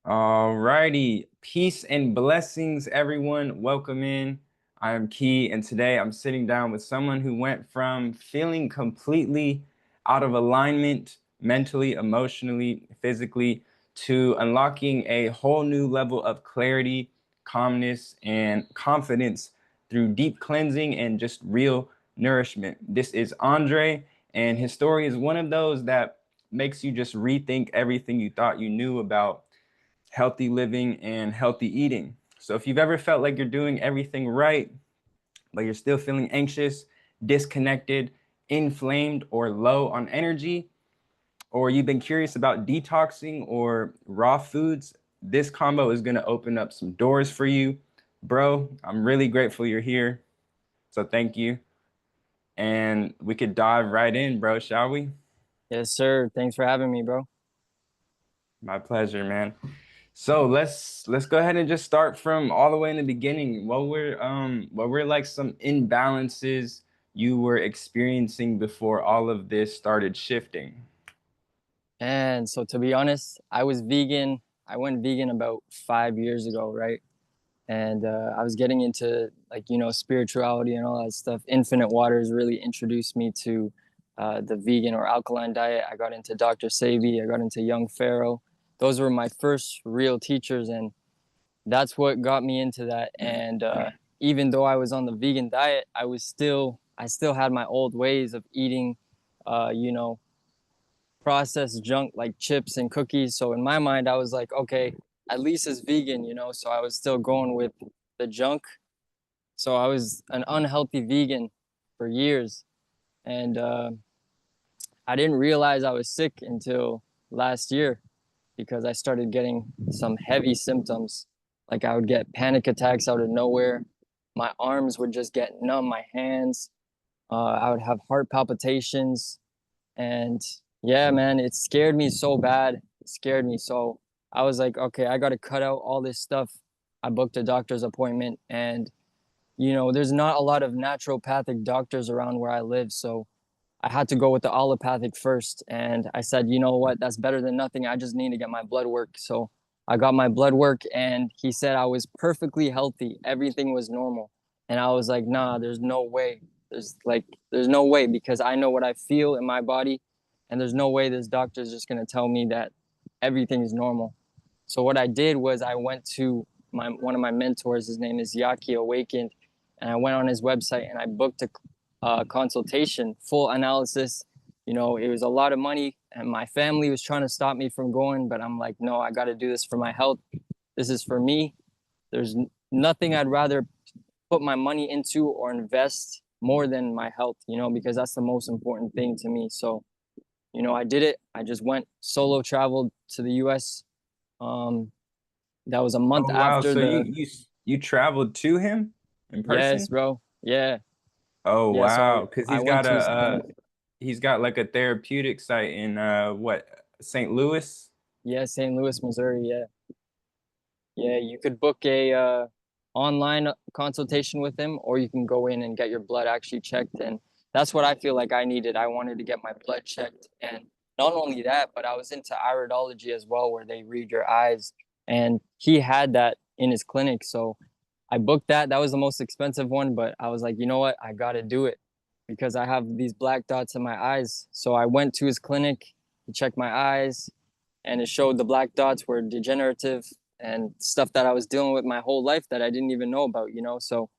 All righty. Peace and blessings, everyone. Welcome in. I am Key, and today I'm sitting down with someone who went from feeling completely out of alignment mentally, emotionally, physically, to unlocking a whole new level of clarity, calmness, and confidence through deep cleansing and just real nourishment. This is Andre, and his story is one of those that makes you just rethink everything you thought you knew about healthy living and healthy eating. So if you've ever felt like you're doing everything right, but you're still feeling anxious, disconnected, inflamed, or low on energy, or you've been curious about detoxing or raw foods, this combo is going to open up some doors for you. Bro, I'm really grateful you're here. So thank you. And we could dive right in, bro, shall we? Yes, sir. Thanks for having me, bro. My pleasure, man. So let's go ahead and just start from all the way in the beginning. What were like some imbalances you were experiencing before all of this started shifting? And so to be honest, I was vegan. I went vegan about 5 years ago, right? And I was getting into spirituality and all that stuff. Infinite Waters really introduced me to the vegan or alkaline diet. I got into Dr. Sebi. I got into Young Pharaoh. Those were my first real teachers, and that's what got me into that. And even though I was on the vegan diet, I still had my old ways of eating, uh, you know, processed junk like chips and cookies. So in my mind, I was like, okay, at least it's vegan. So I was still going with the junk. So I was an unhealthy vegan for years. And I didn't realize I was sick until last year because I started getting some heavy symptoms. Like I would get panic attacks out of nowhere. My arms would just get numb, my hands. I would have heart palpitations. And yeah, man, it scared me so bad. It scared me. So I was like, okay, I got to cut out all this stuff. I booked a doctor's appointment, and there's not a lot of naturopathic doctors around where I live. So I had to go with the allopathic first. And I said, you know what? That's better than nothing. I just need to get my blood work. So I got my blood work, and he said I was perfectly healthy. Everything was normal. And I was like, nah, there's no way. There's no way, because I know what I feel in my body. And there's no way this doctor is just going to tell me that everything is normal. So what I did was I went to one of my mentors. His name is Yaki Awakened, and I went on his website and I booked a consultation, full analysis. It was a lot of money, and my family was trying to stop me from going, but I'm like, no, I got to do this for my health. This is for me. There's nothing I'd rather put my money into or invest more than my health, because that's the most important thing to me. So, I did it. I just went solo, traveled to the US. Um, that was a month Oh wow, after so you the, you you traveled to him in yes, person? bro. Yeah. Oh Yeah. So wow, because I went to his clinic. he's got like a therapeutic site in what, St. Louis? Yeah. St. Louis, Missouri. Yeah. Yeah, you could book a online consultation with him, or you can go in and get your blood actually checked. And that's what I feel like I needed. I wanted to get my blood checked. And not only that, but I was into iridology as well, where they read your eyes. And he had that in his clinic. So I booked that. That was the most expensive one, but I was like, you know what? I got to do it because I have these black dots in my eyes. So I went to his clinic, he checked my eyes, and it showed the black dots were degenerative and stuff that I was dealing with my whole life that I didn't even know about. So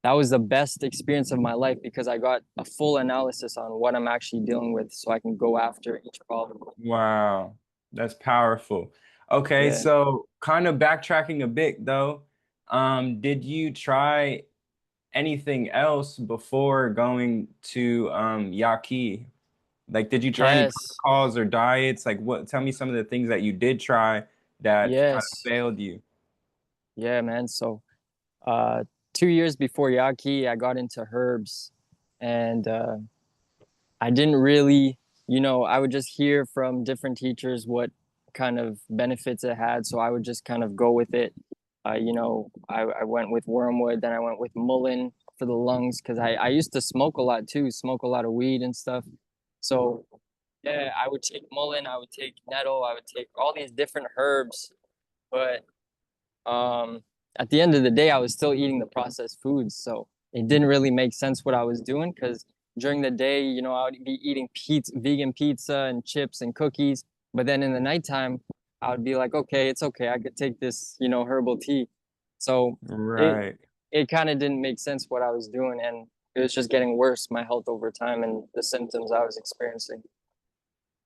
that was the best experience of my life because I got a full analysis on what I'm actually dealing with so I can go after each problem. Wow, that's powerful. Okay, Yeah. so kind of backtracking a bit though, did you try anything else before going to Yaqui? Like, did you try any Yes. protocols or diets? Like, what? Tell me some of the things that you did try that kind of Yes. failed you. Yeah, man. So 2 years before Yaki, I got into herbs, and I didn't really, I would just hear from different teachers what kind of benefits it had. So I would just kind of go with it. I went with wormwood, then I went with mullein for the lungs because I used to smoke a lot too, smoke a lot of weed and stuff. So yeah, I would take mullein, I would take nettle, I would take all these different herbs, But um, at the end of the day, I was still eating the processed foods, so it didn't really make sense what I was doing because during the day, I would be eating vegan pizza and chips and cookies, but then in the nighttime, I would be like, okay, it's okay, I could take this, herbal tea. So it Right. it kind of didn't make sense what I was doing, and it was just getting worse, my health over time and the symptoms I was experiencing.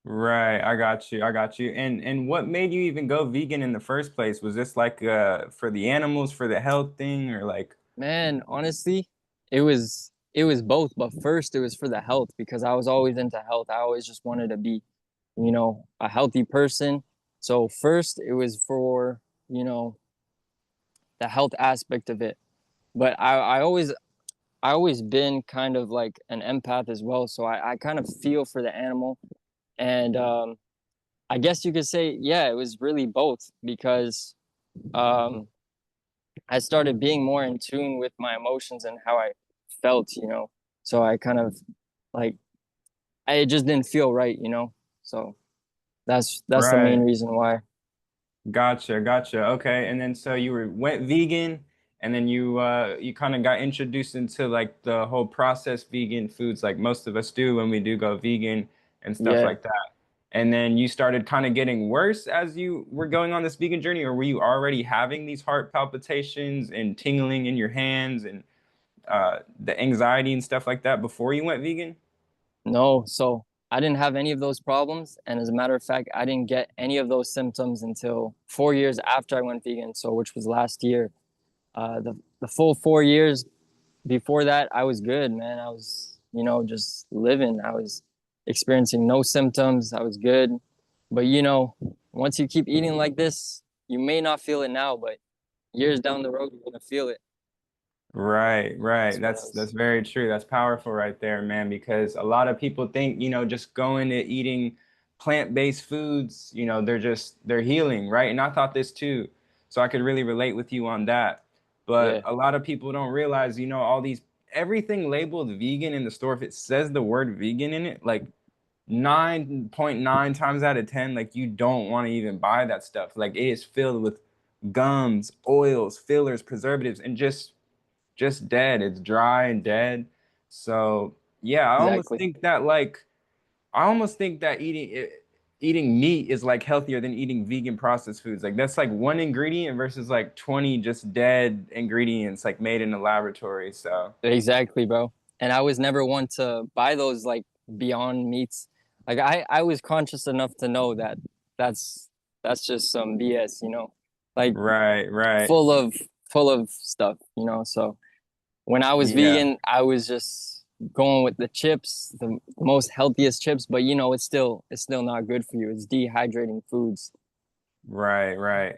Right, I got you. I got you. And what made you even go vegan in the first place? Was this like for the animals, for the health thing, or like Man, honestly, it was both, but first it was for the health because I was always into health. I always just wanted to be, a healthy person. So first it was for, you know, the health aspect of it. But I always been kind of like an empath as well. So I kind of feel for the animal. And I guess you could say, yeah, it was really both because um I started being more in tune with my emotions and how I felt. So I kind of like it just didn't feel right. So that's the main right. reason why. Gotcha, gotcha. Okay. And then so you went vegan and then you kind of got introduced into like the whole processed vegan foods like most of us do when we do go vegan and stuff Yeah. like that. And then you started kind of getting worse as you were going on this vegan journey, or were you already having these heart palpitations and tingling in your hands and the anxiety and stuff like that before you went vegan? No, so I didn't have any of those problems, and as a matter of fact, I didn't get any of those symptoms until 4 years after I went vegan. So which was last year. The full 4 years before that, I was good, man. I was, just living. I was experiencing no symptoms. I was good. But, once you keep eating like this, you may not feel it now, but years down the road, you're going to feel it. Right, right. That's what I That's was. very true. That's powerful right there, man, because a lot of people think, just going to eating plant-based foods, they're healing, right? And I thought this too. So I could really relate with you on that. But Yeah, a lot of people don't realize, all these everything labeled vegan in the store, if it says the word vegan in it, like 9.9 times out of 10, like you don't want to even buy that stuff. Like it is filled with gums, oils, fillers, preservatives, and just dead. It's dry and dead. So yeah, exactly. I almost think that eating meat is like healthier than eating vegan processed foods. Like that's like one ingredient versus like 20 just dead ingredients like made in a laboratory. So Exactly, bro. And I was never one to buy those like Beyond Meats. Like I was conscious enough to know that that's that's just some BS. Like right, right. full of full of stuff. So when I was Yeah. vegan, I was just going with the chips, the most healthiest chips, but it's still not good for you. It's dehydrating foods. Right, right.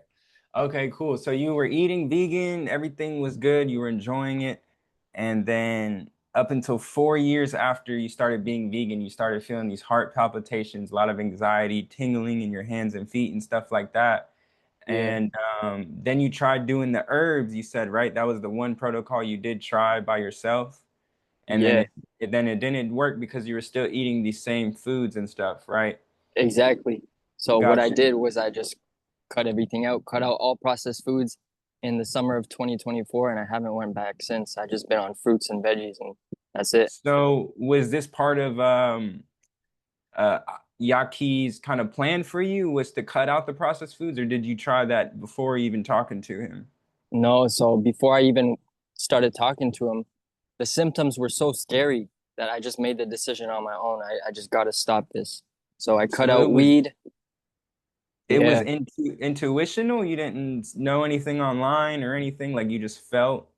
Okay, cool. So you were eating vegan, everything was good, you were enjoying it. And then up until 4 years after you started being vegan, you started feeling these heart palpitations, a lot of anxiety, tingling in your hands and feet and stuff like that. Yeah. And then you tried doing the herbs, you said, right? That was the one protocol you did try by yourself. And then Yeah, it didn't work because you were still eating these same foods and stuff, right? exactly. So what I Gotcha. did was I just cut everything out, cut out all processed foods in the summer of 2024, and I haven't went back since. I just been on fruits and veggies, and that's it. So was this part of uh Yaki's kind of plan for you was to cut out the processed foods, or did you try that before even talking to him? No, so before I even started talking to him, the symptoms were so scary that I just made the decision on my own. I just got to stop this. So I cut So out weed. it was Yeah, intuitional. You didn't know anything online or anything, like you just felt.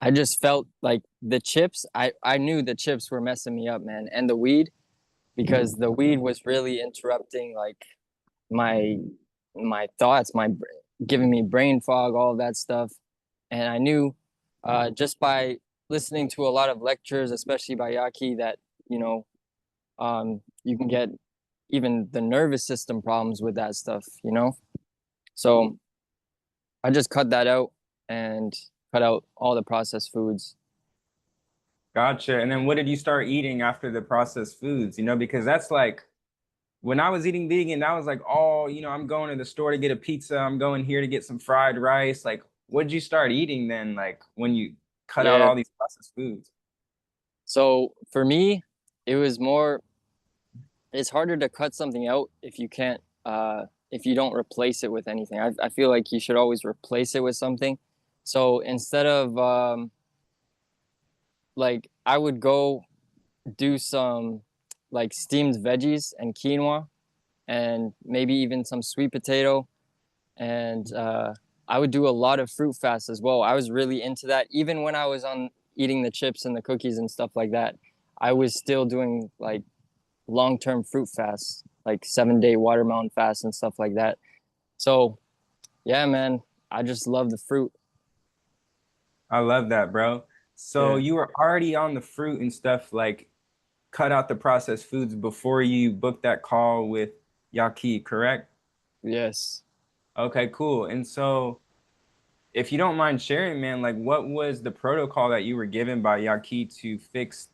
I just felt like the chips, I knew the chips were messing me up, man, and the weed because the weed was really interrupting like my my thoughts, giving me brain fog, all of that stuff. And I knew just by listening to a lot of lectures, especially by Yaki, that you know you can get even the nervous system problems with that stuff. So I just cut that out and cut out all the processed foods. Gotcha. And then what did you start eating after the processed foods? Because that's like when I was eating vegan, I was like, oh, I'm going to the store to get a pizza. I'm going here to get some fried rice. Like, what did you start eating then? Like when you cut out Yeah. all these processed foods? So for me, it was more, it's harder to cut something out if you can't, if you don't replace it with anything. I feel like you should always replace it with something. So instead of, like, I would go do some like steamed veggies and quinoa and maybe even some sweet potato. And I would do a lot of fruit fasts as well. I was really into that. Even when I was on eating the chips and the cookies and stuff like that, I was still doing like long-term fruit fasts, like 7-day watermelon fasts and stuff like that. So yeah, man, I just love the fruit. I love that, bro. So Yeah. you were already on the fruit and stuff, like cut out the processed foods before you booked that call with Yaki, correct? Yes. Okay, cool. And so if you don't mind sharing, man, like what was the protocol that you were given by Yaki to fix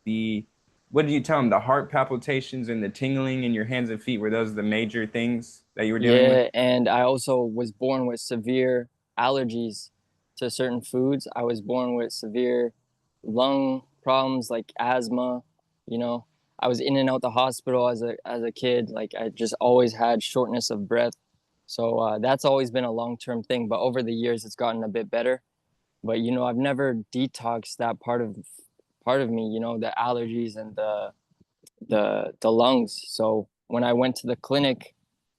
what did you tell him? The heart palpitations and the tingling in your hands and feet, were those the major things that you were dealing with? Yeah, and I also was born with severe allergies to certain foods. I was born with severe lung problems like asthma, you know. I was in and out the hospital as a kid. Like I just always had shortness of breath. So that's always been a long-term thing, but over the years it's gotten a bit better. But I've never detoxed that part of me, the allergies and the lungs. So when I went to the clinic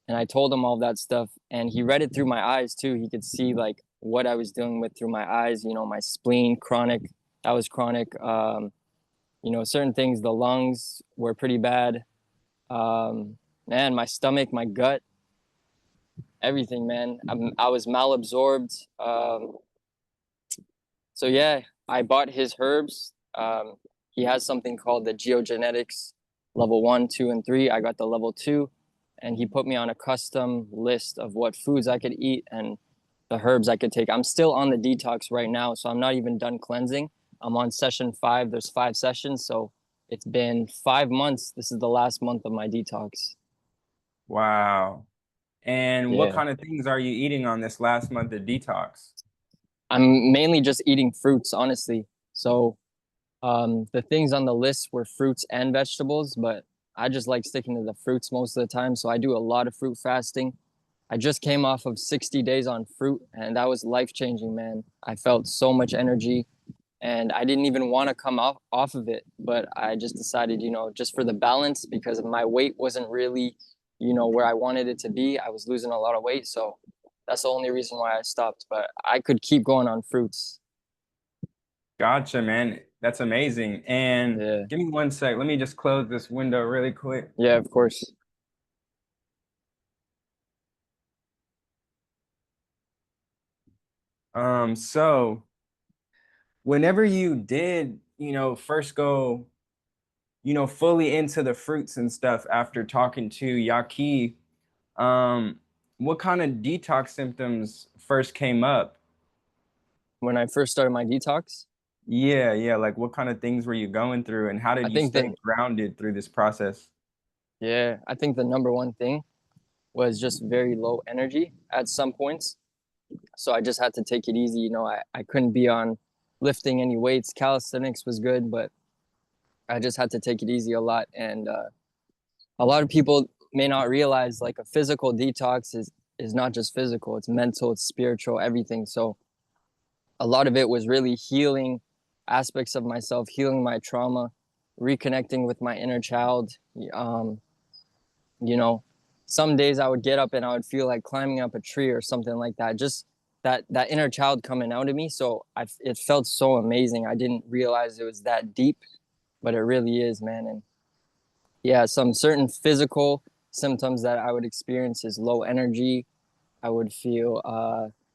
and I told him all that stuff, and he read it through my eyes too. He could see like what I was dealing with through my eyes. My spleen, chronic. That was chronic. Certain things. The lungs were pretty bad. Man, my stomach, my gut, everything, man. I was malabsorbed. So yeah, I bought his herbs. He has something called the geogenetics level 1, 2, and 3. I got the level 2, and he put me on a custom list of what foods I could eat and the herbs I could take. I'm still on the detox right now, so I'm not even done cleansing. I'm on session 5. There's 5 sessions, so it's been 5 months. This is the last month of my detox. Wow. And what Yeah. kind of things are you eating on this last month of detox? I'm mainly just eating fruits, honestly. So the things on the list were fruits and vegetables, but I just like sticking to the fruits most of the time. So I do a lot of fruit fasting. I just came off of 60 days on fruit, and that was life changing, man. I felt so much energy, and I didn't even want to come off of it, but I just decided, just for the balance, because my weight wasn't really, where I wanted it to be. I was losing a lot of weight, so that's the only reason why I stopped. But I could keep going on fruits. Gotcha, man. That's amazing. And Yeah, give me one sec. Let me just close this window really quick. yeah, of course. So whenever you did, first go, fully into the fruits and stuff after talking to Yaki, um, what kind of detox symptoms first came up? When I first started my detox, Yeah, yeah. Like what kind of things were you going through and how I did you think stay the grounded through this process? yeah, I think the number one thing was just very low energy at some points. So I just had to take it easy. I couldn't be on lifting any weights. Calisthenics was good, but I just had to take it easy a lot. And a lot of people may not realize like a physical detox is not just physical, it's mental, it's spiritual, everything. So a lot of it was really healing aspects of myself, healing my trauma, reconnecting with my inner child. Um, you know some days I would get up and I would feel like climbing up a tree or something like that, just that inner child coming out of me. So it felt so amazing. I didn't realize it was that deep, but it really is, man. And yeah, some certain physical symptoms that I would experience is low energy. I would feel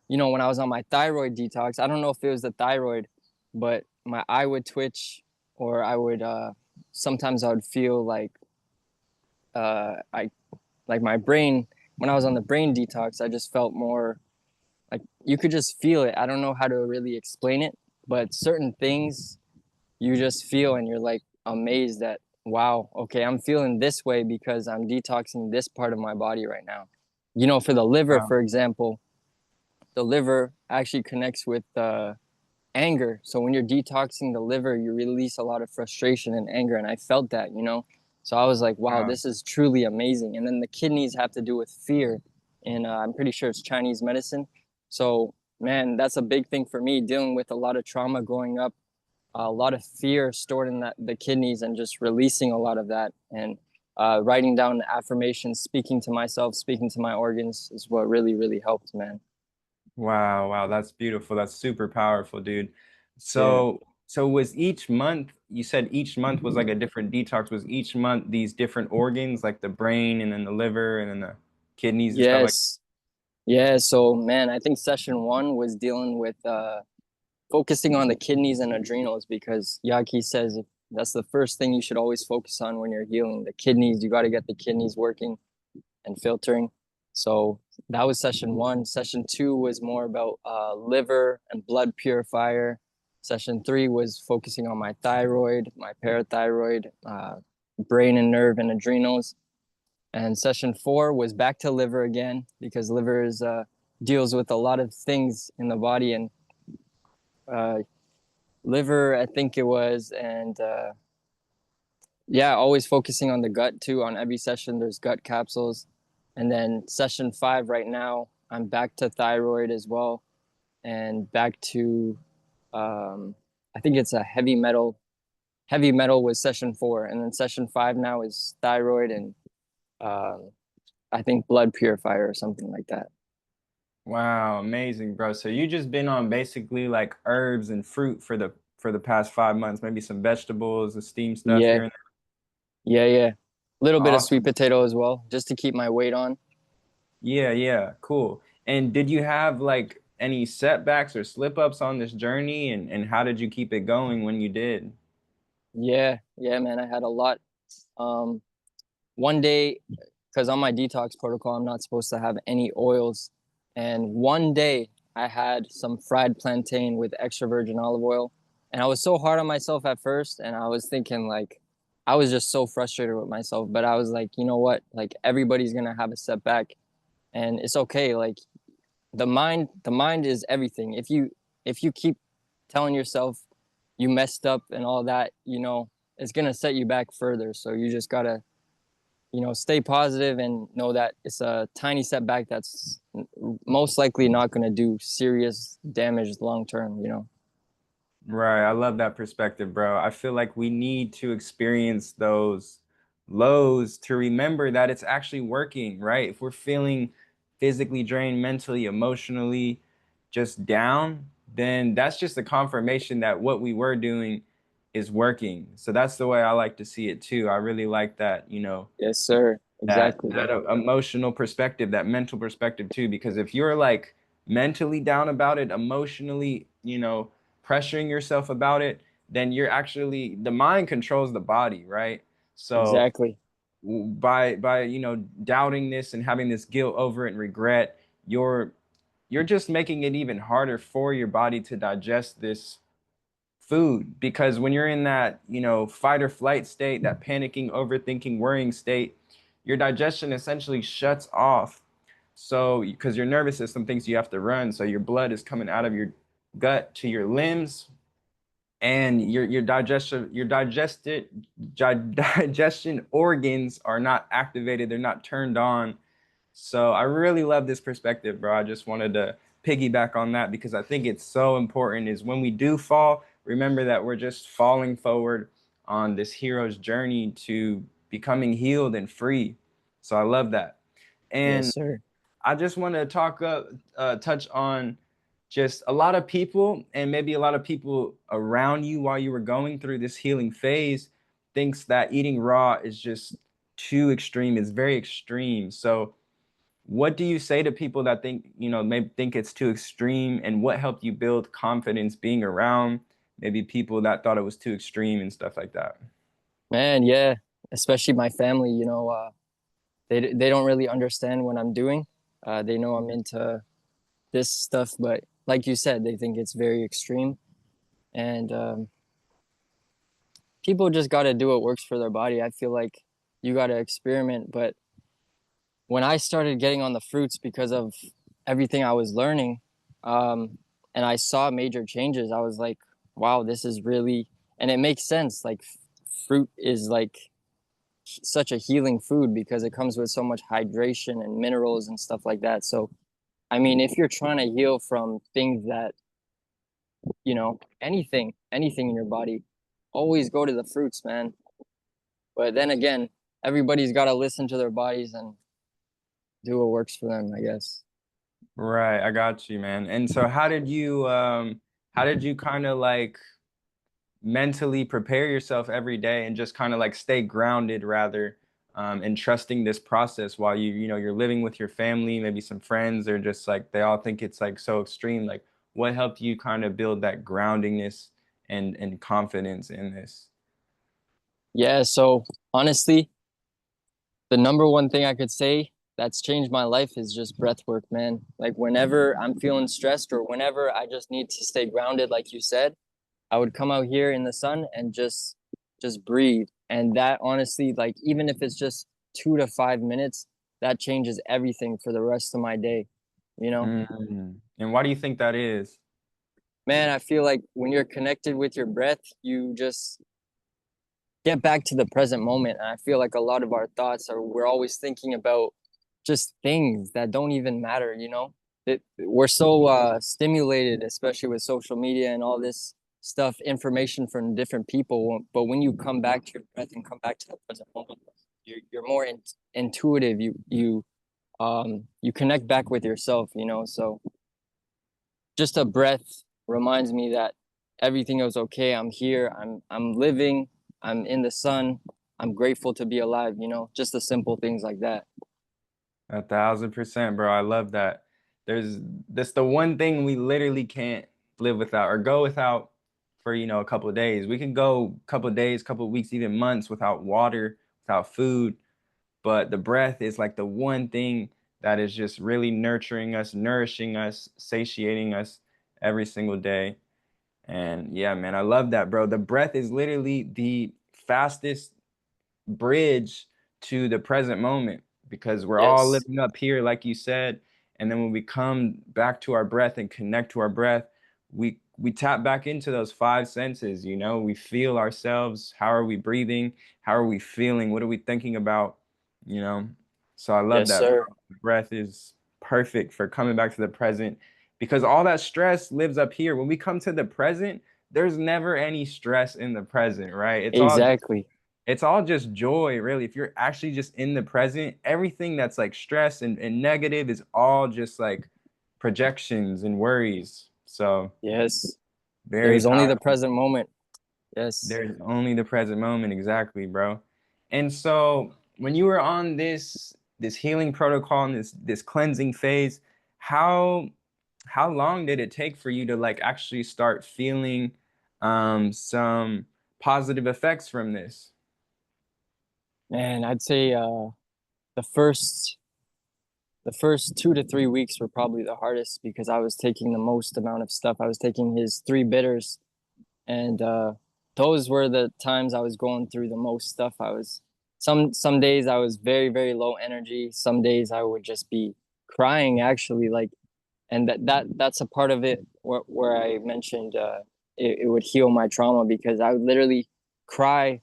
when I was on my thyroid detox, I don't know if it was the thyroid, but my eye would twitch, or I would sometimes I would feel I like my brain, when I was on the brain detox, I just felt more like you could just feel it. I don't know how to really explain it, but certain things you just feel and you're like amazed at wow, okay, I'm feeling this way because I'm detoxing this part of my body right now. For the liver, Wow. for example, the liver actually connects with anger. So when you're detoxing the liver, you release a lot of frustration and anger. And I felt that. So I was like, wow, Wow. this is truly amazing. And then the kidneys have to do with fear. And I'm pretty sure it's Chinese medicine. So, man, that's a big thing for me, dealing with a lot of trauma growing up, a lot of fear stored in the kidneys, and just releasing a lot of that. And writing down affirmations, speaking to myself, speaking to my organs is what really, really helped, man. Wow, wow, that's beautiful. That's super powerful, dude. Yeah. So was each month, you said each month was like a different detox. Was each month these different organs, like the brain and then the liver and then the kidneys and stuff like Yes. Yeah, so man, I think session one was dealing with focusing on the kidneys and adrenals because Yaki says that's the first thing you should always focus on when you're healing. The kidneys, you got to get the kidneys working and filtering. So that was session one. Session two was more about liver and blood purifier. Session three was focusing on my thyroid, my parathyroid, brain and nerve and adrenals. And session four was back to liver again because liver deals with a lot of things in the body, and uh, liver, I think it was, and yeah, always focusing on the gut too. On every session, there's gut capsules, and then session five right now, I'm back to thyroid as well, and back to um, I think it's a heavy metal. Heavy metal was session four, and then session five now is thyroid and um, I think blood purifier or something like that. Wow, amazing, bro. So you just been on basically like herbs and fruit for the past 5 months, maybe some vegetables, the steam stuff Yeah, here and yeah, yeah. A little there. bit of sweet Awesome. potato as well, just to keep my weight on. Yeah, yeah, cool. And did you have like any setbacks or slip ups on this journey and how did you keep it going when you did? Yeah, yeah, man. I had a lot. Um, One day, because on my detox protocol, I'm not supposed to have any oils. And one day I had some fried plantain with extra virgin olive oil. And I was so hard on myself at first. And I was thinking, like, I was just so frustrated with myself. But I was like, you know what? Like, everybody's going to have a setback. And it's okay. Like, the mind is everything. If you keep telling yourself you messed up and all that, it's going to set you back further. So you just got to stay positive and know that it's a tiny setback that's most likely not going to do serious damage long term. Right. I love that perspective, bro. I feel like we need to experience those lows to remember that it's actually working, right? If we're feeling physically drained, mentally, emotionally, just down, then that's just a confirmation that what we were doing is working. So that's the way I like to see it too. I really like that, Yes, sir. that Exactly, that bro. emotional perspective, that mental perspective too, because if you're like mentally down about it, emotionally, pressuring yourself about it, then you're actually the mind controls the body, right? So Exactly. by doubting this and having this guilt over it and regret, you're just making it even harder for your body to digest this food, because when you're in that fight or flight state, that panicking, overthinking, worrying state, your digestion essentially shuts off. So because your nervous system thinks you have to run, so your blood is coming out of your gut to your limbs, and digestion organs are not activated, they're not turned on. So I really love this perspective, bro. I just wanted to piggyback on that because I think it's so important is when we do fall, remember that we're just falling forward on this hero's journey to becoming healed and free. So I love that. Yes, And sir. I just want to touch on just a lot of people, and maybe a lot of people around you while you were going through this healing phase thinks that eating raw is just too extreme. It's very extreme. So what do you say to people that think, maybe think it's too extreme, and what helped you build confidence being around maybe people that thought it was too extreme and stuff like that? Man, yeah. Especially my family, they don't really understand what I'm doing. They know I'm into this stuff, but like you said, they think it's very extreme. And people just got to do what works for their body. I feel like you got to experiment. But when I started getting on the fruits because of everything I was learning, and I saw major changes, I was like, wow, this is really, and it makes sense. Like, fruit is like such a healing food because it comes with so much hydration and minerals and stuff like that. So, I mean, if you're trying to heal from things that, anything in your body, always go to the fruits, man. But then again, everybody's got to listen to their bodies and do what works for them, I guess. Right, I got you, man. And so how did you kind of like mentally prepare yourself every day and just kind of like stay grounded rather, and trusting this process while you're living with your family, maybe some friends, or just like they all think it's like so extreme. Like what helped you kind of build that groundingness and confidence in this? Yeah, so honestly, the number one thing I could say that's changed my life is just breath work, man. Like whenever I'm feeling stressed or whenever I just need to stay grounded, like you said, I would come out here in the sun and just breathe. And that honestly, like even if it's just 2 to 5 minutes, that changes everything for the rest of my day, you know? And why do you think that is? Man, I feel like when you're connected with your breath, you just get back to the present moment. And I feel like a lot of our thoughts are we're always thinking about just things that don't even matter, you know? We're so stimulated, especially with social media and all this stuff, information from different people. But when you come back to your breath and come back to the present moment, you're more intuitive. You connect back with yourself, you know? So just a breath reminds me that everything is okay. I'm here. I'm living. I'm in the sun. I'm grateful to be alive, you know, just the simple things like that. 1,000%, bro. I love that. That's the one thing we literally can't live without or go without for, a couple of days. We can go a couple of days, couple of weeks, even months without water, without food. But the breath is like the one thing that is just really nurturing us, nourishing us, satiating us every single day. And yeah, man, I love that, bro. The breath is literally the fastest bridge to the present moment because we're all Yes. living up here, like you said. And then when we come back to our breath and connect to our breath, we tap back into those five senses, we feel ourselves. How are we breathing? How are we feeling? What are we thinking about? You know? So I love Yes, that, bro. sir. Breath is perfect for coming back to the present because all that stress lives up here. When we come to the present, there's never any stress in the present, right? Exactly. It's all just joy, really. If you're actually just in the present, everything that's like stress and negative is all just like projections and worries. So Yes. very There's only the powerful. present moment. Yes. There's only the present moment, exactly, bro. And so when you were on this healing protocol and this cleansing phase, how how long did it take for you to like actually start feeling some positive effects from this? And I'd say the first the first 2 to 3 weeks were probably the hardest because I was taking the most amount of stuff. I was taking his three bitters, and those were the times I was going through the most stuff. I was some days I was very low energy. Some days I would just be crying actually, like, and that's a part of it where I mentioned it would heal my trauma because I would literally cry.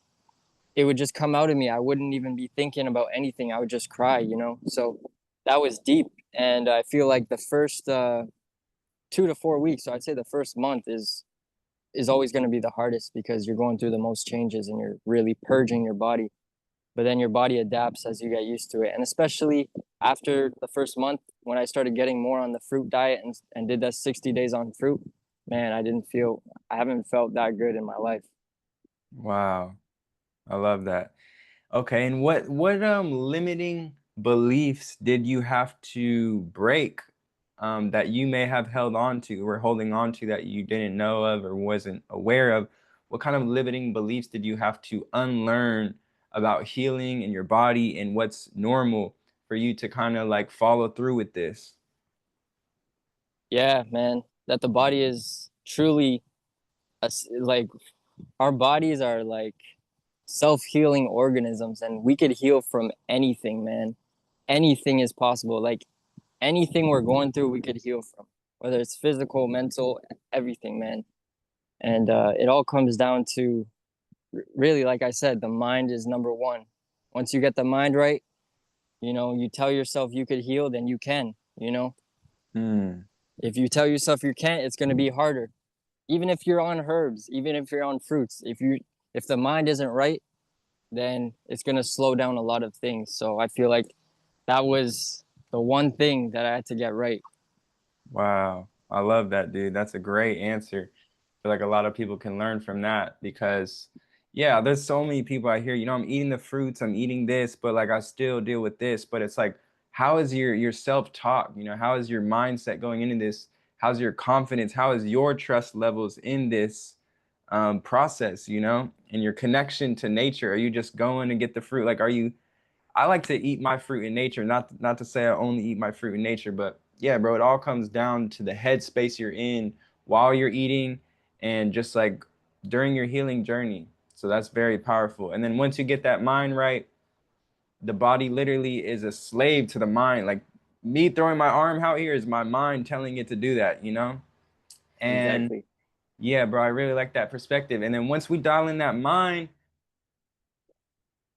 It would just come out of me. I wouldn't even be thinking about anything. I would just cry, you know? So that was deep. And I feel like the first 2 to 4 weeks, so I'd say the first month is always going to be the hardest because you're going through the most changes and you're really purging your body. But then your body adapts as you get used to it. And especially after the first month, when I started getting more on the fruit diet and did that 60 days on fruit, man, I haven't felt that good in my life. Wow. I love that. Okay, and what limiting beliefs did you have to break, that you may have held on to or holding on to that you didn't know of or wasn't aware of? What kind of limiting beliefs did you have to unlearn about healing in your body and what's normal for you to kind of like follow through with this? Yeah, man, that the body is truly like our bodies are like self-healing organisms, and we could heal from anything, man. Anything is possible. Like anything we're going through, we could heal from, whether it's physical, mental, everything, man. And it all comes down to really, like I said, the mind is number one. Once you get the mind right, you tell yourself you could heal, then you can. Hmm. If you tell yourself you can't, it's going to be harder. Even if you're on herbs, even if you're on fruits, if the mind isn't right, then it's going to slow down a lot of things. So I feel like that was the one thing that I had to get right. Wow. I love that, dude. That's a great answer. I feel like a lot of people can learn from that because, yeah, there's so many people I hear, I'm eating the fruits, I'm eating this, but like I still deal with this. But it's like, how is your self-talk? How is your mindset going into this? How's your confidence? How is your trust levels in this process, and your connection to nature? Are you just going to get the fruit? Like, I like to eat my fruit in nature. Not to say I only eat my fruit in nature, but yeah, bro, it all comes down to the headspace you're in while you're eating and just like during your healing journey. So that's very powerful. And then once you get that mind right, the body literally is a slave to the mind. Like me throwing my arm out here is my mind telling it to do that. And Exactly. yeah, bro, I really like that perspective. And then once we dial in that mind,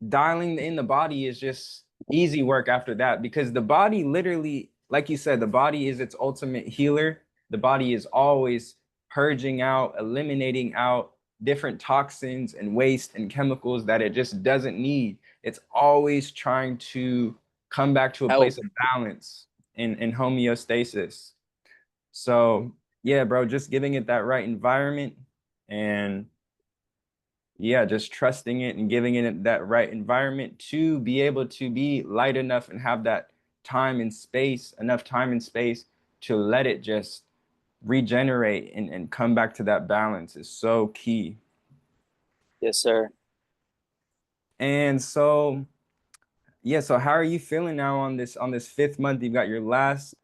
dialing in the body is just easy work after that because the body literally, like you said, the body is its ultimate healer. The body is always purging out, eliminating out different toxins and waste and chemicals that it just doesn't need. It's always trying to come back to a place Help. of balance and homeostasis. So yeah, bro, just giving it that right environment and yeah, just trusting it and giving it that right environment to be able to be light enough and have that enough time and space to let it just regenerate and come back to that balance is so key. Yes, sir. And so, yeah, so how are you feeling now on this fifth month? You've got your last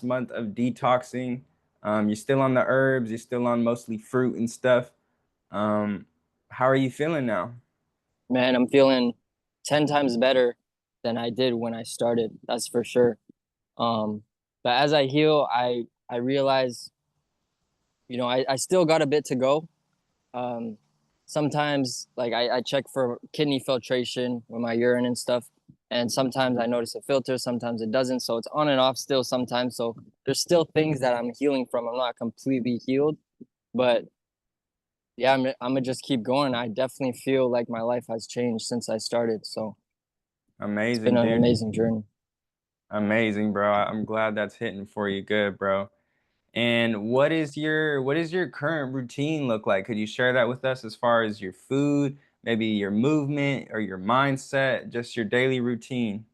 month of detoxing. You're still on the herbs, you're still on mostly fruit and stuff. Um, how are you feeling now? Man, I'm feeling 10 times better than I did when I started. That's for sure. But as I heal, I realize, I still got a bit to go. Um, Sometimes like I check for kidney filtration with my urine and stuff. And sometimes I notice a filter, sometimes it doesn't. So it's on and off still sometimes. So there's still things that I'm healing from. I'm not completely healed, but yeah, I'm gonna just keep going. I definitely feel like my life has changed since I started. So it's been Amazing, an dude. amazing journey. Amazing, bro. I'm glad that's hitting for you good, bro. And what is your current routine look like? Could you share that with us as far as your food, maybe your movement or your mindset, just your daily routine?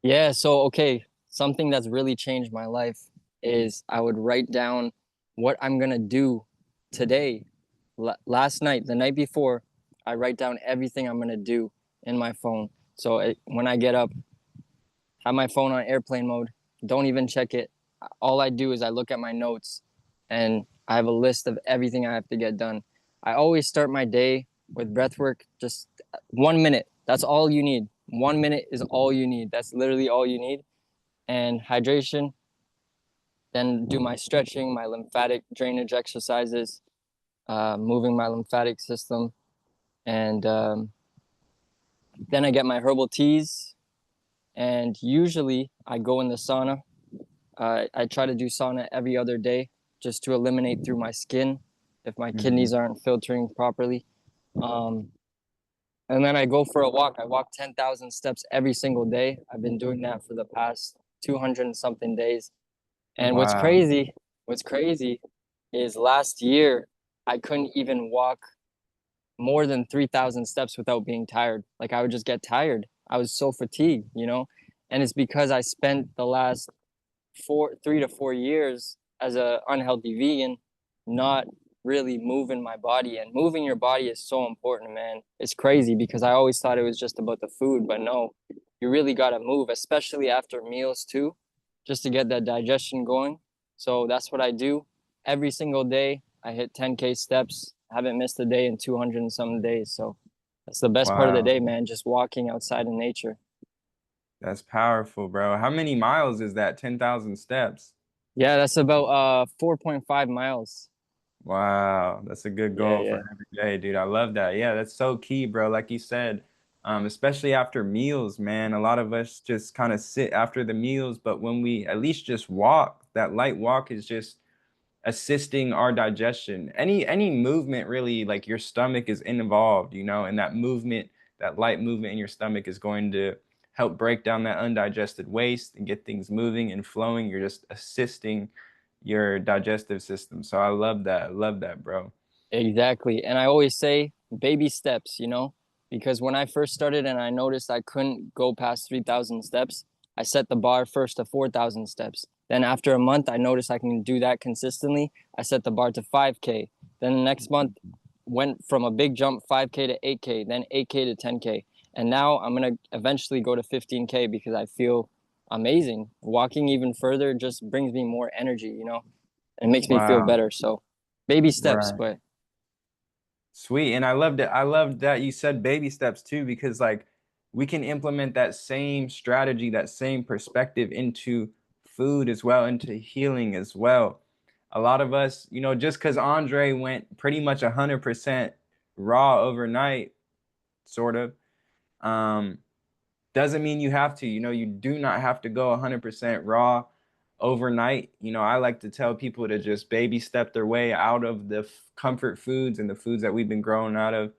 Yeah, so okay, something that's really changed my life is I would write down what I'm gonna do today. Last night, the night before, I write down everything I'm gonna do in my phone. So when I get up, have my phone on airplane mode, don't even check it. All I do is I look at my notes and I have a list of everything I have to get done. I always start my day with breath work, just 1 minute. That's all you need. 1 minute is all you need. That's literally all you need. And hydration, then do my stretching, my lymphatic drainage exercises, moving my lymphatic system. And then I get my herbal teas. And usually I go in the sauna. I try to do sauna every other day just to eliminate through my skin if my Mhm. kidneys aren't filtering properly. Um, and then I go for a walk. I walk 10,000 steps every single day. I've been doing that for the past 200 and something days. And Wow. what's crazy is last year I couldn't even walk more than 3,000 steps without being tired. Like I would just get tired. I was so fatigued. And it's because I spent the last 3 to 4 years as a unhealthy vegan, not really moving my body. And moving your body is so important, man. It's crazy because I always thought it was just about the food, but no, you really got to move, especially after meals too, just to get that digestion going. So that's what I do every single day. I hit 10K steps. I haven't missed a day in 200 and some days. So That's the best part of the Wow. day, man. Just walking outside in nature. That's powerful, bro. How many miles is that? 10,000 steps. Yeah, that's about 4.5 miles. Wow, that's a good Yeah, goal yeah. for every day, dude. I love that. Yeah, that's so key, bro. Like you said, especially after meals, man. A lot of us just kind of sit after the meals, but when we at least just walk, that light walk is just assisting our digestion. Any movement really, like your stomach is involved, and that movement, that light movement in your stomach is going to help break down that undigested waste and get things moving and flowing. You're just assisting your digestive system. So I love that. I love that, bro. Exactly. And I always say baby steps, because when I first started and I noticed I couldn't go past 3,000 steps, I set the bar first to 4,000 steps. Then after a month, I noticed I can do that consistently. I set the bar to 5K. Then the next month went from a big jump 5K to 8K, then 8K to 10K. And now I'm going to eventually go to 15K because I feel amazing. Walking even further just brings me more energy, and makes me feel Wow. better. So baby steps, Right. but Sweet. And I loved it. I loved that you said baby steps too, because like we can implement that same strategy, that same perspective into food as well, into healing as well. A lot of us, just because Andre went pretty much 100% raw overnight, sort of, um, doesn't mean you have to. You do not have to go 100% raw overnight. I like to tell people to just baby step their way out of the comfort foods and the foods that we've been growing out of.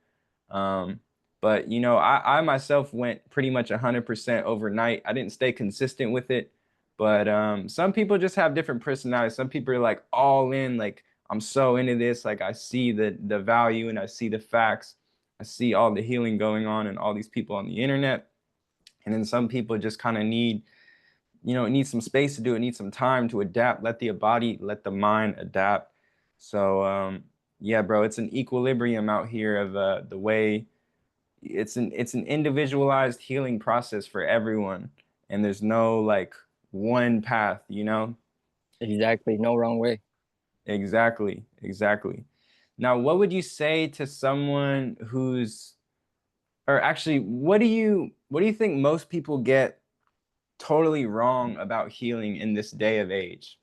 um, but I myself went pretty much 100% overnight. I didn't stay consistent with it, but some people just have different personalities. Some people are like all in, like I'm so into this, like I see the value and I see the facts. I see all the healing going on and all these people on the internet. And then some people just kind of need some space to do it, need some time to adapt, let the body, let the mind adapt. So yeah, bro, it's an equilibrium out here of the way it's an individualized healing process for everyone, and there's no like one path. exactly, no wrong way. Exactly, exactly. Now, what would you say to someone who's, or actually, what do you think most people get totally wrong about healing in this day of age?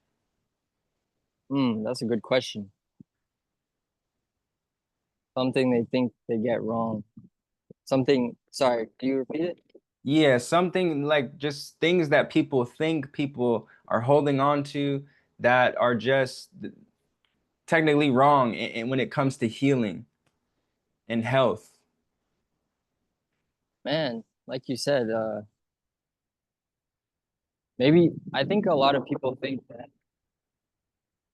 That's a good question. Something they think they get wrong. Something, sorry, can you repeat it? Yeah, something like just things that people think people are holding on to that are just technically wrong when it comes to healing and health. Man, like you said, maybe I think a lot of people think that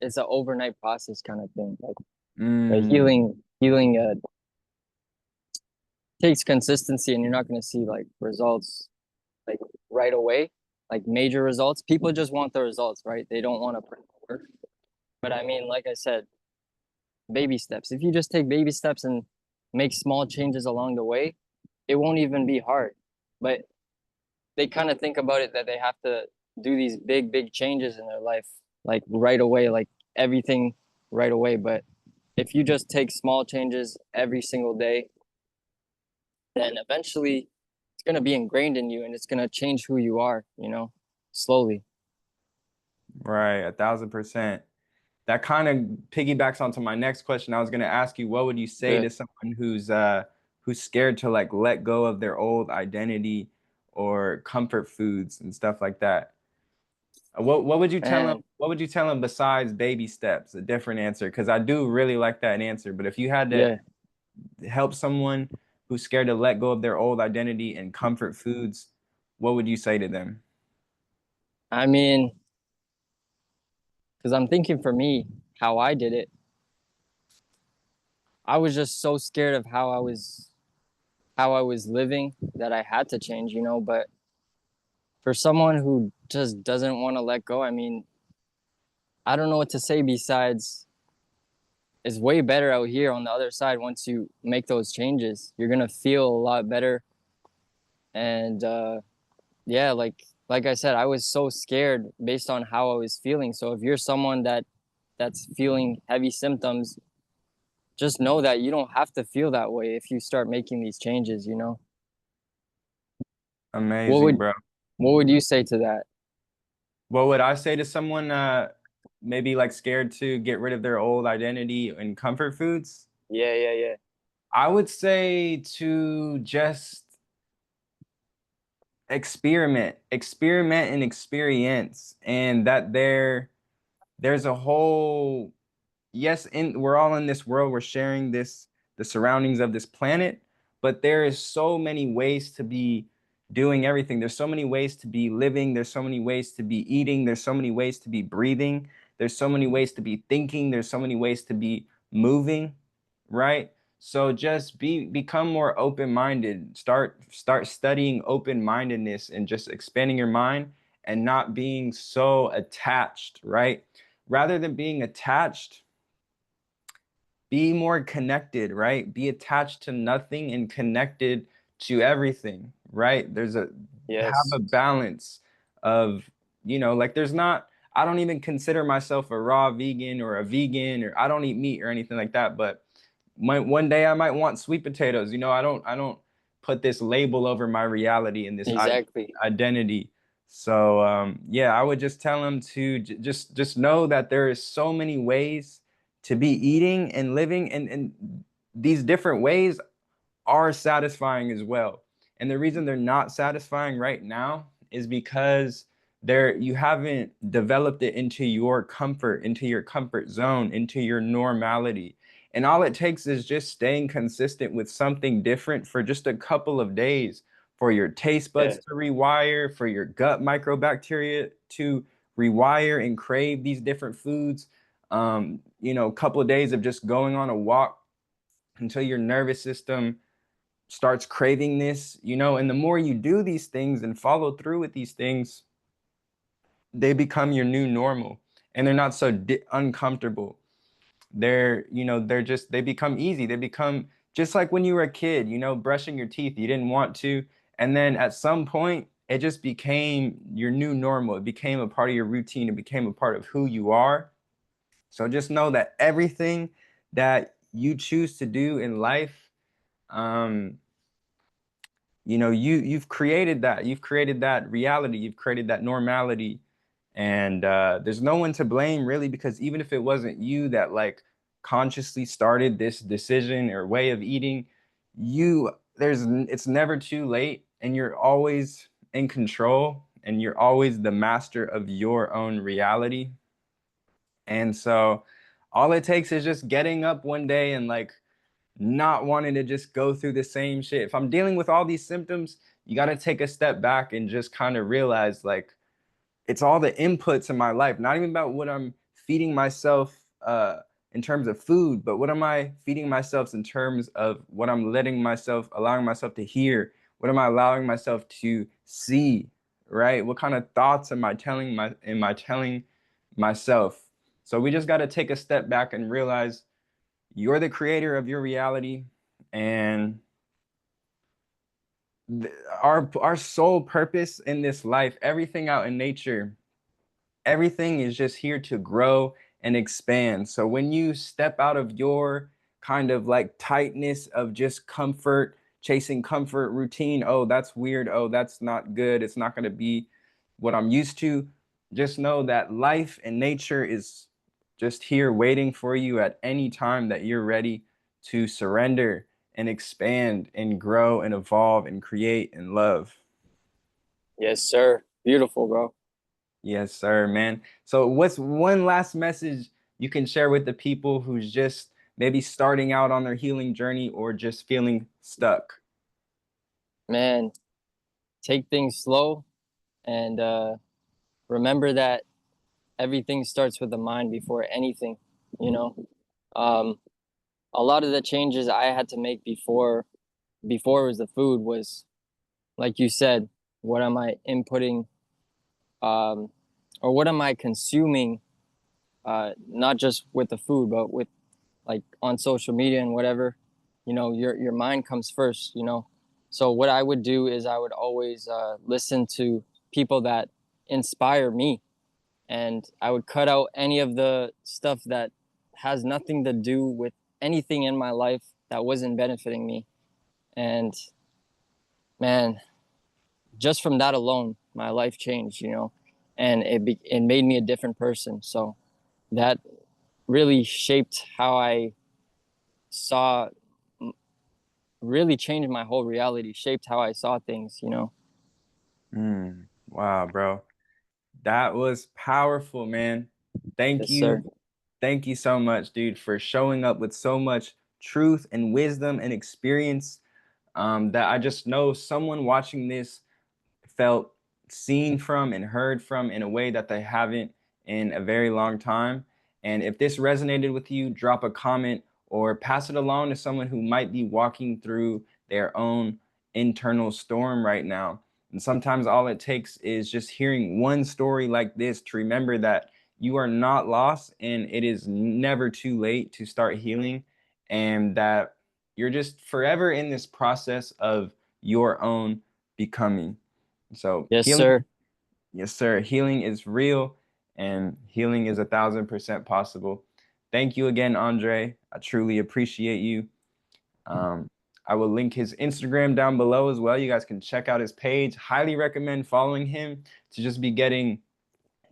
it's an overnight process kind of thing. Like Mm, healing takes consistency and you're not going to see like results like right away, like major results. People just want the results, right? They don't want to put in the work. But I mean, like I said, baby steps. If you just take baby steps and make small changes along the way, it won't even be hard. But they kind of think about it that they have to do these big changes in their life, like right away, like everything right away. But if you just take small changes every single day, then eventually it's going to be ingrained in you and it's going to change who you are, slowly. right, 1,000%. That kind of piggybacks onto my next question. I was going to ask you, what would you say Yeah. to someone who's scared to like let go of their old identity or comfort foods and stuff like that? What would you tell them? And What would you tell them besides baby steps? A different answer, because I do really like that answer. But if you had to yeah, help someone who's scared to let go of their old identity and comfort foods, what would you say to them? I mean, because I'm thinking for me, how I did it, I was just so scared of how I was living that I had to change, but for someone who just doesn't want to let go, I mean, I don't know what to say besides it's way better out here on the other side once you make those changes. You're gonna feel a lot better. And yeah, like I said, I was so scared based on how I was feeling. So if you're someone that's feeling heavy symptoms, just know that you don't have to feel that way if you start making these changes, you know? What Amazing, would bro. what would you say to that? What would I say to someone maybe like scared to get rid of their old identity and comfort foods? Yeah, yeah, yeah. I would say to just experiment and experience, and that there's a whole yes, we're all in this world, we're sharing the surroundings of this planet, but there is so many ways to be doing everything. There's so many ways to be living, there's so many ways to be eating, there's so many ways to be breathing, there's so many ways to be thinking, there's so many ways to be moving, right? So just become more open-minded. Start studying open-mindedness and just expanding your mind and not being so attached, right? Rather than being attached, be more connected, right? Be attached to nothing and connected to everything, right? Have a Yes. balance of, like there's not, I don't even consider myself a raw vegan or a vegan, or I don't eat meat or anything like that, but one day I might want sweet potatoes. I don't put this label over my reality and this Exactly. identity. So yeah, I would just tell them to just know that there is so many ways to be eating and living, and these different ways are satisfying as well. And the reason they're not satisfying right now is because you haven't developed it into your comfort zone, into your normality. And all it takes is just staying consistent with something different for just a couple of days, for your taste buds Yeah. to rewire, for your gut microbacteria to rewire and crave these different foods. A couple of days of just going on a walk until your nervous system starts craving this, and the more you do these things and follow through with these things, they become your new normal, and they're not so uncomfortable. They become easy. They become just like when you were a kid, brushing your teeth, you didn't want to. And then at some point, it just became your new normal. It became a part of your routine. It became a part of who you are. So just know that everything that you choose to do in life, um, you've created that reality, you've created that normality, and there's no one to blame really, because even if it wasn't you that like consciously started this decision or way of eating, it's never too late, and you're always in control, and you're always the master of your own reality. And so all it takes is just getting up one day and like not wanting to just go through the same shit. If I'm dealing with all these symptoms, you got to take a step back and just kind of realize like it's all the inputs in my life, not even about what I'm feeding myself in terms of food, but what am I feeding myself in terms of what I'm allowing myself to hear? What am I allowing myself to see? Right? What kind of thoughts am I telling myself? So we just got to take a step back and realize you're the creator of your reality, and our sole purpose in this life, everything out in nature, everything is just here to grow and expand. So when you step out of your kind of like tightness of just comfort, chasing comfort, routine, oh, that's weird, oh, that's not good, it's not going to be what I'm used to, just know that life and nature is just here waiting for you at any time that you're ready to surrender and expand and grow and evolve and create and love. Yes, sir. Beautiful, bro. Yes, sir, man. So what's one last message you can share with the people who's just maybe starting out on their healing journey or just feeling stuck? Man, take things slow and remember that everything starts with the mind before anything, you know. Um, a lot of the changes I had to make before it was the food was like you said, what am I inputting um, or what am I consuming, not just with the food but with like on social media and whatever. Your mind comes first, so what I would do is I would always listen to people that inspire me, and I would cut out any of the stuff that has nothing to do with anything in my life that wasn't benefiting me. And man, just from that alone, my life changed, and it made me a different person. So that really shaped how I saw, really changed my whole reality, shaped how I saw things. Wow, bro. That was powerful, man. Thank Yes, sir. you. Thank you so much, dude, for showing up with so much truth and wisdom and experience, that I just know someone watching this felt seen from and heard from in a way that they haven't in a very long time. And if this resonated with you, drop a comment or pass it along to someone who might be walking through their own internal storm right now. And sometimes all it takes is just hearing one story like this to remember that you are not lost and it is never too late to start healing, and that you're just forever in this process of your own becoming. So Yes, healing, sir. yes, sir. Healing is real and healing is 1,000% possible. Thank you again, Andre. I truly appreciate you. Um, I will link his Instagram down below as well. You guys can check out his page. Highly recommend following him to just be getting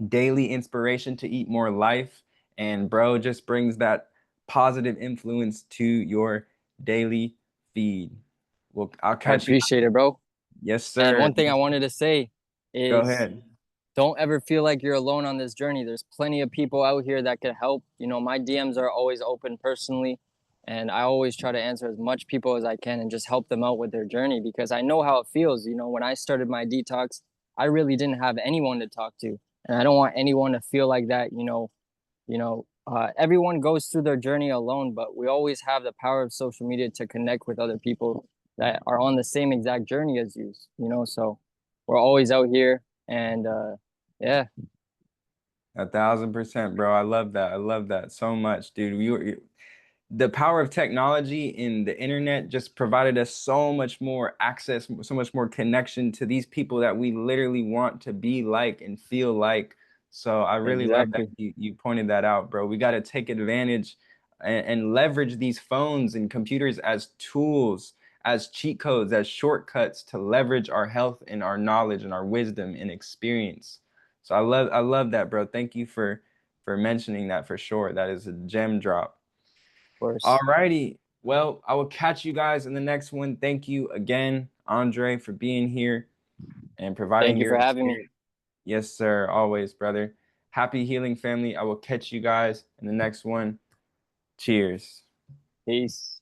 daily inspiration to eat more life. And bro just brings that positive influence to your daily feed. Well, I'll I catch you. appreciate it, bro. Yes, And sir. one thing I wanted to say Go is ahead. don't ever feel like you're alone on this journey. There's plenty of people out here that could help. My DMs are always open personally, and I always try to answer as much people as I can and just help them out with their journey because I know how it feels. When I started my detox, I really didn't have anyone to talk to, and I don't want anyone to feel like that. Everyone goes through their journey alone, but we always have the power of social media to connect with other people that are on the same exact journey as you. So we're always out here, and yeah. 1,000%, bro. I love that. I love that so much, dude. The power of technology and the internet just provided us so much more access, so much more connection to these people that we literally want to be like and feel like. So I really love that Exactly. you pointed that out, bro. We got to take advantage and leverage these phones and computers as tools, as cheat codes, as shortcuts to leverage our health and our knowledge and our wisdom and experience. So I love that, bro. Thank you for mentioning that for sure. That is a gem drop. Of course. Alrighty. Well, I will catch you guys in the next one. Thank you again, Andre, for being here and Thank providing you your for having me. experience. Yes, sir. Always, brother. Happy healing, family. I will catch you guys in the next one. Cheers. Peace.